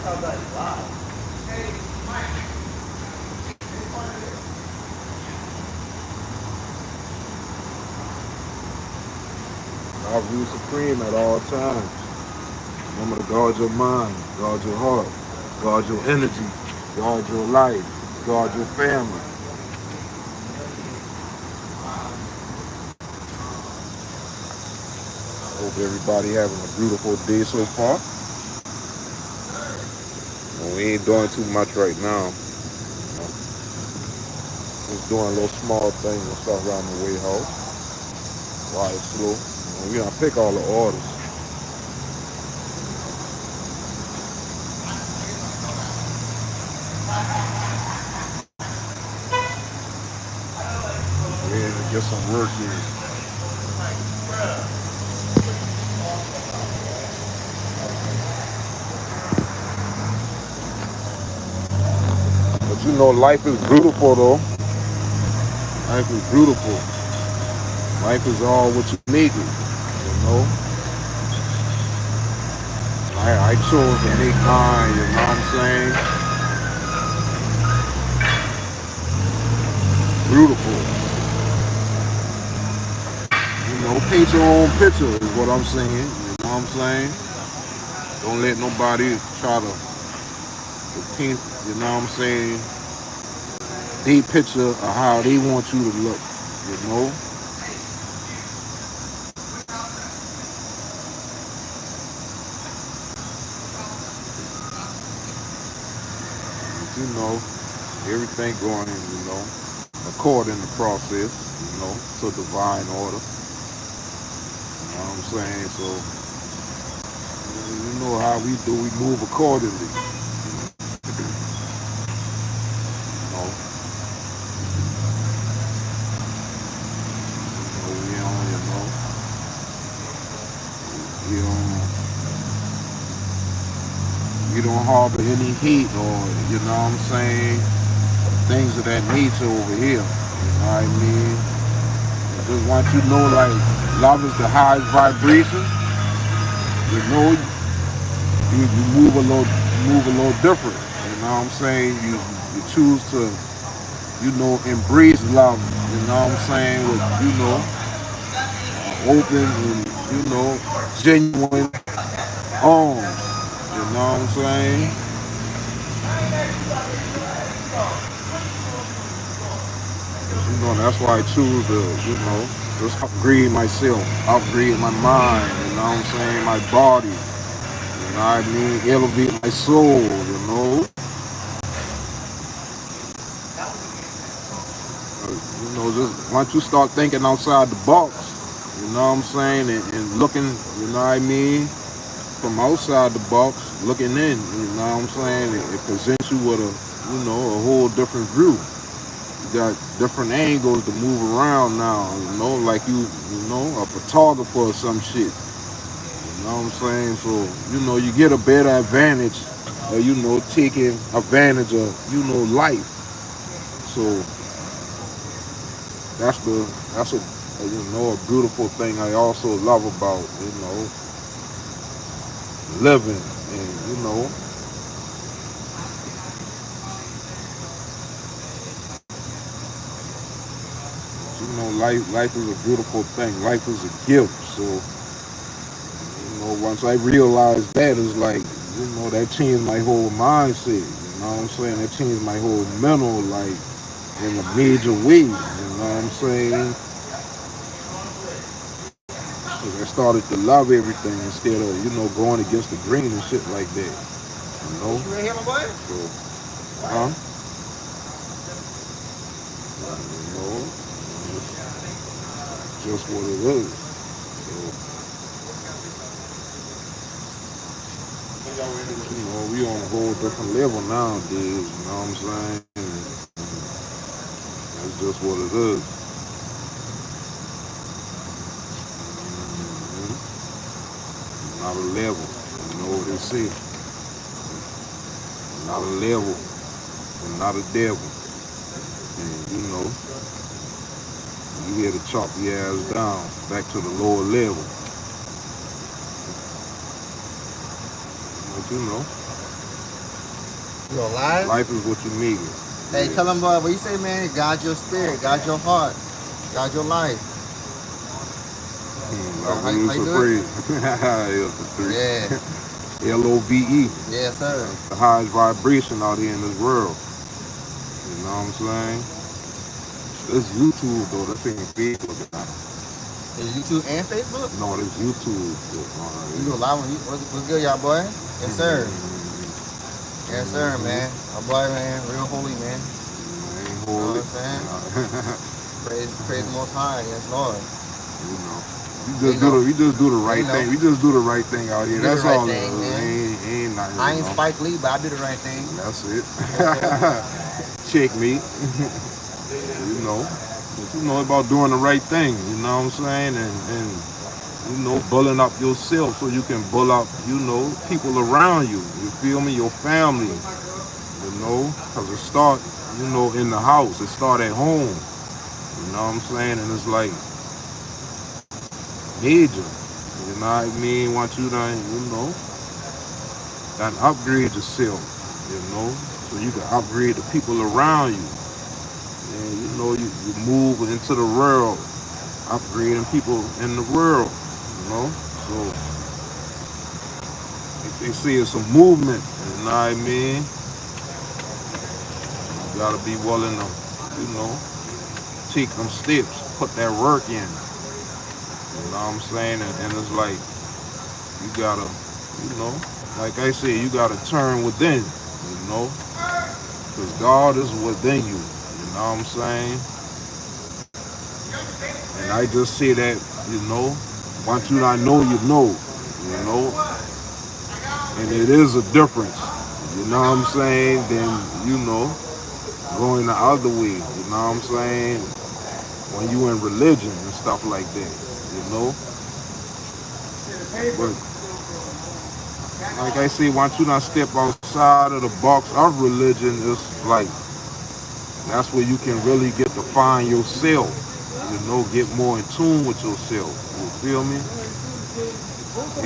LoveRuledSupreme Supreme at all times. Remember to guard your mind, guard your heart, guard your energy, guard your life, guard your family. Hope everybody having a beautiful day so far. Well, we ain't doing too much right now. Just doing a little small things and stuff around the way house. While it's slow. And we don't pick all the orders. Just ready to get some work in. But you know, life is beautiful though. Life is beautiful. Life is all what you make it. You know, I chose to make mine. You know what I'm saying? Beautiful. You know, paint your own picture is what I'm saying. You know what I'm saying? Don't let nobody try to paint. You know what I'm saying? They picture of how they want you to look. You know. But you know, everything going, you know, according to process, you know, to divine order. You know what I'm saying? So, you know how we do, we move accordingly. You know, we don't, we don't harbor any hate or, you know what I'm saying, things of that nature over here. You know what I mean? I just want you to know, like, love is the highest vibration. You know, you move a little different. You know what I'm saying? You choose to, you know, embrace love. You know what I'm saying? With, you know, open and, you know, genuine arms. You know what I'm saying? You know, that's why I choose to, you know, just upgrade myself, upgrade my mind. You know what I'm saying? My body. You know what I mean? Elevate my soul. You know. You know, just once you start thinking outside the box, you know what I'm saying, and looking, you know what I mean, from outside the box, looking in, you know what I'm saying, it presents you with a, you know, a whole different view. You got different angles to move around now, you know, like you know, a photographer or some shit. You know what I'm saying? So, you know, you get a better advantage of, you know, taking advantage of, you know, life. So that's a you know a beautiful thing I also love about, you know, living. And life is a beautiful thing. Life is a gift. So, you know, once I realized that, it's like, you know, that changed my whole mindset. You know what I'm saying? That changed my whole mental, like, in a major way. You know what I'm saying? 'Cause I started to love everything instead of, you know, going against the grain and shit like that. You know? So, huh? You know, just what it is. So, you know, we on a whole different level nowadays. You know what I'm saying? That's just what it is. Mhm. Not a level. You know what they say? Not a level. And not a devil. And, you know, you here to chop your ass down back to the lower level. But you know. You alive? Life is what you make it. Hey, Yeah. tell them what you say, man. God your spirit, God your heart, God your life. LoveRuledSupreme. How you do it? It's the Yeah. three. LOVE. Yes, sir. That's the highest vibration out here in this world. You know what I'm saying? This YouTube though, this ain't Facebook now. Is YouTube and Facebook? No, this YouTube. You do a live on you. What's good, y'all, boy? Yes, sir. Yes, sir, man. My boy, man, real holy, man. Ain't You know holy. what I'm saying? Praise the Most High. Yes, Lord. You know. They know. We just do the They right know. thing. We just do the right thing out here. Do the That's right all it thing, is. man. Ain't nothing, I you ain't know. Spike Lee, but I do the right thing. That's it. Okay. Check me. You know. But you know about doing the right thing, you know what I'm saying? And you know, bulling up yourself so you can bull up, you know, people around you. You feel me? Your family, you know, because it start, you know, in the house. It start at home. You know what I'm saying? And it's like major. You know what I mean? Once you done, you know, done upgrade yourself, you know, so you can upgrade the people around you. And you know, you move into the world, upgrading people in the world, you know. So they say it's a movement, you know what I mean? You gotta be willing to, you know, take them steps, put that work in. You know what I'm saying? And it's like you gotta, you know, like I said, you gotta turn within, you know, because God is within you. You know what I'm saying? And I just say that, you know, once you not know, you know, and it is a difference. You know what I'm saying? Then you know, going the other way. You know what I'm saying? When you in religion and stuff like that. You know, but like I say, once you not step outside of the box of religion, it's like that's where you can really get to find yourself. You know, get more in tune with yourself. You feel me?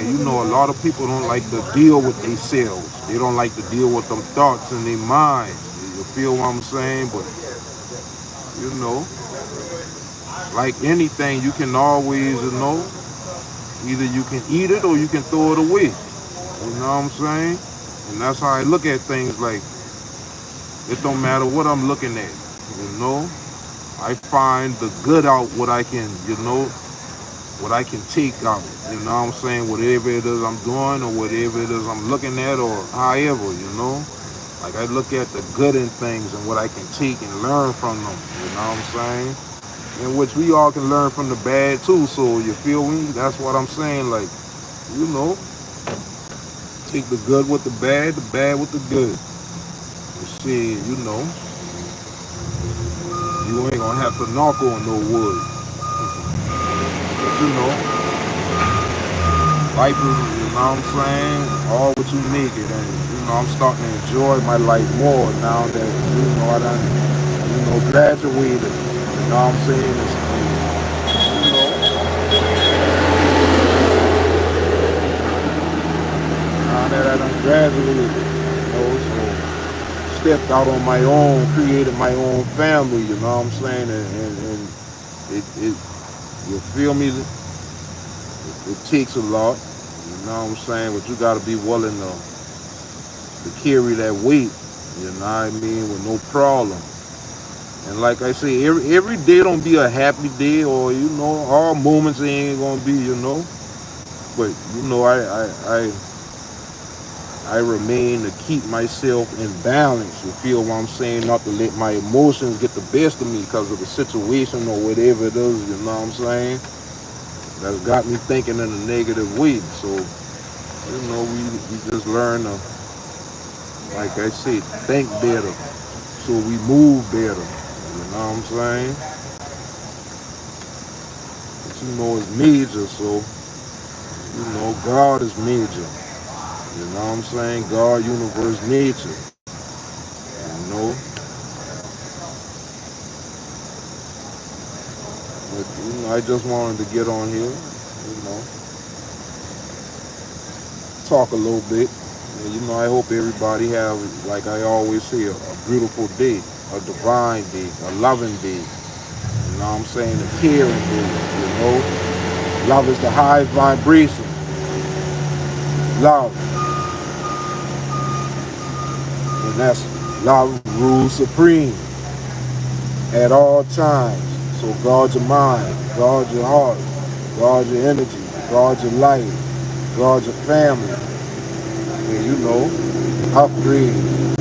And you know, a lot of people don't like to deal with themselves. They don't like to deal with them thoughts in their mind. You feel what I'm saying? But you know, like anything, you can always, you know, either you can eat it or you can throw it away. You know what I'm saying? And that's how I look at things. Like it don't matter what I'm looking at. You know, I find the good out what I can. You know, what I can take out. You know what I'm saying? Whatever it is I'm doing or whatever it is I'm looking at or however, you know? Like I look at the good in things and what I can take and learn from them. You know what I'm saying? In which we all can learn from the bad too. So you feel me? That's what I'm saying. Like, you know, take the good with the bad with the good. You see, you know, you ain't gonna have to knock on no wood. But you know, life is, you know what I'm saying, all what you make it. And, you know, I'm starting to enjoy my life more now that, you know, I done, you know, graduated. You know what I'm saying? You know, now that I done graduated, you know, so stepped out on my own, created my own family, you know what I'm saying? And it, you feel me? It takes a lot, you know what I'm saying? But you got to be willing to carry that weight, you know what I mean, with no problem. And like I say, every day don't be a happy day, or you know, all moments ain't gonna be, you know. But you know, I remain to keep myself in balance. You feel what I'm saying? Not to let my emotions get the best of me because of the situation or whatever it is. You know what I'm saying? That's got me thinking in a negative way. So you know, we just learn to, like I said, think better, so we move better. You know what I'm saying? But you know, it's major, so you know, God is major. You know what I'm saying? God, universe, nature. You know? But, you know, I just wanted to get on here, you know, talk a little bit, And you know, I hope everybody have, like I always say, a beautiful day, a divine day, a loving day. You know what I'm saying? A caring day. You know, love is the highest vibration. Love, and that's love rules supreme at all times. So guard your mind, guard your heart, guard your energy, guard your life, guard your family. And you know, upgrade.